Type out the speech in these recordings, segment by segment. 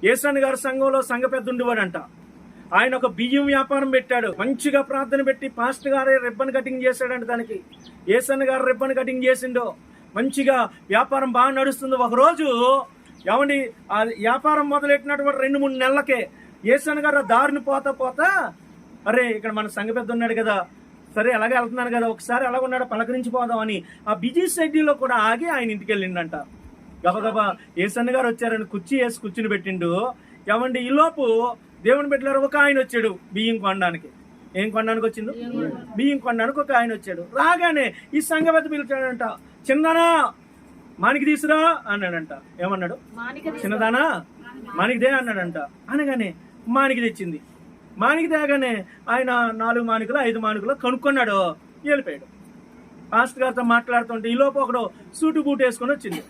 యేసన్న గారి సంఘంలో సంఘ పెద్ద ఉండేవాడంట. ఆయన ఒక బియ్యం వ్యాపారం పెట్టాడు. మంచిగా ప్రార్థన పెట్టి పాస్టర్ గారే రిబ్బన్ కటింగ్ చేశాడంట. దానికి యేసన్న గారు రిబ్బన్ కటింగ్ చేసిండో మంచిగా వ్యాపారం బాగా నడుస్తుంది. ఒకరోజు ఏమండి ఆ వ్యాపారం మొదలెట్టినటువంటి 2-3 నెలలకే యేసన్న గారు దారిని పోతా అరే ఇక్కడ మన సంఘ పెద్ద ఉన్నాడు కదా, సరే ఎలాగే వెళ్తున్నాను కదా, ఒకసారి ఎలాగున్నాడో పలకరించి పోదామని ఆ బిజీ షెడ్యూల్లో కూడా ఆగి ఆయన ఇంటికి వెళ్ళిండంట. గబగబా యేసన్న గారు వచ్చారని కుర్చీ వేసి కూర్చుని పెట్టిండు. ఏమండి ఈలోపు దేవుని బిడ్డలారా ఒక ఆయన వచ్చాడు బియ్యం కొనడానికి. ఏం కొనడానికి వచ్చిండు? బియ్యం కొనడానికి ఒక ఆయన వచ్చాడు. రాగానే ఈ సంఘ పెద్ద పిలిచాడంట, చిన్నదానా మానికి తీసురా అన్నాడంట. ఏమన్నాడు? చిన్నదానా మానికిదే అన్నాడంట. అనగానే మానికి తెచ్చింది. మానికి తేగానే ఆయన 4 మానికలు 5 మానికలు కనుక్కున్నాడు, వెళ్ళిపోయాడు. పాస్టర్ గారితో మాట్లాడుతుంటే ఈలోపు ఒకడు సూటు బూట్ వేసుకొని వచ్చింది.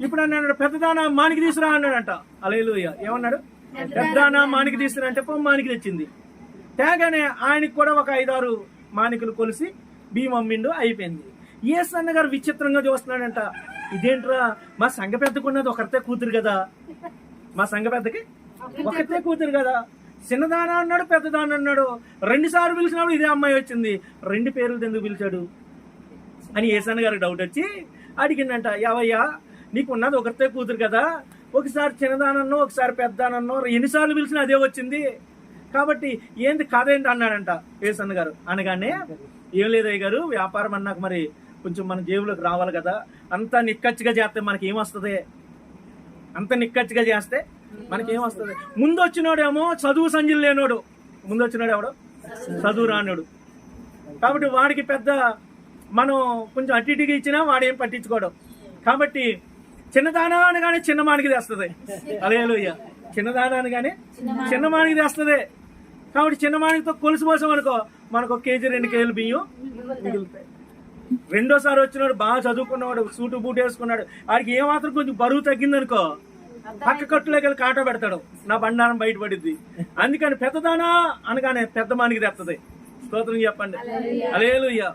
ఇప్పుడు అన్నాడు, పెద్దదానా మానికి తీసురా అన్నాడంట. హల్లెలూయా. ఏమన్నాడు? పెద్దదానా మానికి తీసురా అంటే మానికి తెచ్చింది. తేగానే ఆయనకి కూడా ఒక 5-6 మానికలు కొలిసి బియ్యం అమ్మిండు, అయిపోయింది. యేసన్న గారు విచిత్రంగా చూస్తున్నాడంట. ఇదేంట్రా, మా సంఘ పెద్దకున్నది ఒకరితే కూతురు కదా, మా సంఘ పెద్దకి ఒకరితే కూతురు కదా, చిన్నదాన అన్నాడు పెద్దదాన అన్నాడు, 2 సార్లు పిలిచినప్పుడు ఇదే అమ్మాయి వచ్చింది, 2 పేర్లు ఎందుకు పిలిచాడు అని యేసన్న గారికి డౌట్ వచ్చి అడిగిందంట. యావయ్యా నీకు ఉన్నది ఒకరితే కూతురు కదా, ఒకసారి చిన్నదానన్నో ఒకసారి పెద్దదానన్నో ఎన్నిసార్లు పిలిచినా అదే వచ్చింది, కాబట్టి ఏంది కథ ఏంటి అన్నాడంట యేసన్న గారు. అనగానే ఏం లేదయ్య గారు, వ్యాపారం అన్నాక మరి కొంచెం మన జేబులోకి రావాలి కదా, అంతా నిక్కచ్చిగా చేస్తే మనకి ఏమొస్తుంది, అంత నిక్కచ్చిగా చేస్తే మనకేం వస్తుంది. ముందు వచ్చినోడేమో చదువు సంజలు లేనోడు, ముందు వచ్చినాడు ఎవడో చదువు రానోడు. కాబట్టి వాడికి పెద్ద మనం కొంచెం అటు ఇటుగా ఇచ్చినా వాడేం పట్టించుకోవడం. కాబట్టి చిన్నదానా అనగానే చిన్న మానికి తెస్తుంది. హల్లెలూయా. చిన్నదానా అనగానే చిన్న మానికి తెస్తుంది. కాబట్టి చిన్న మానికితో కొలుసు పోసాం అనుకో, మనకు 1 కేజీ 2 కేజీలు బియ్యం మిగులుతాయి. రెండోసారి వచ్చినాడు బాగా చదువుకున్నవాడు, సూటు బూట్ వేసుకున్నాడు, వాడికి ఏమాత్రం కొంచెం బరువు తగ్గిందనుకో పక్క కట్టులోకి వెళ్ళి కాటా పెడతాడు, నా బండారం బయటపడిద్ది. అందుకని పెద్దదానా అనగానే పెద్ద మానికి తెస్తుంది. స్తోత్రం చెప్పండి. హల్లెలూయా.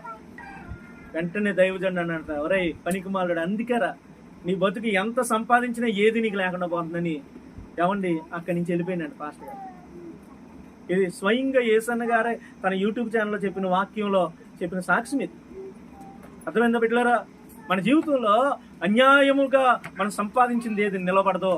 వెంటనే దైవజనుడు అన్నట, ఒరే పనికి మాలాడు, అందుకేరా నీ బతుకు ఎంత సంపాదించినా ఏది నీకు లేకుండా పోతుందని ఏమండి అక్కడి నుంచి వెళ్ళిపోయినాడు పాస్టర్ గారు. ఇది స్వయంగా యేసన్న గారే తన యూట్యూబ్ ఛానల్లో చెప్పిన వాక్యంలో చెప్పిన సాక్ష్యం ఇది. అర్థమైందా బిడ్డలారా? మన జీవితంలో అన్యాయముగా మనం సంపాదించింది ఏది నిలబడదో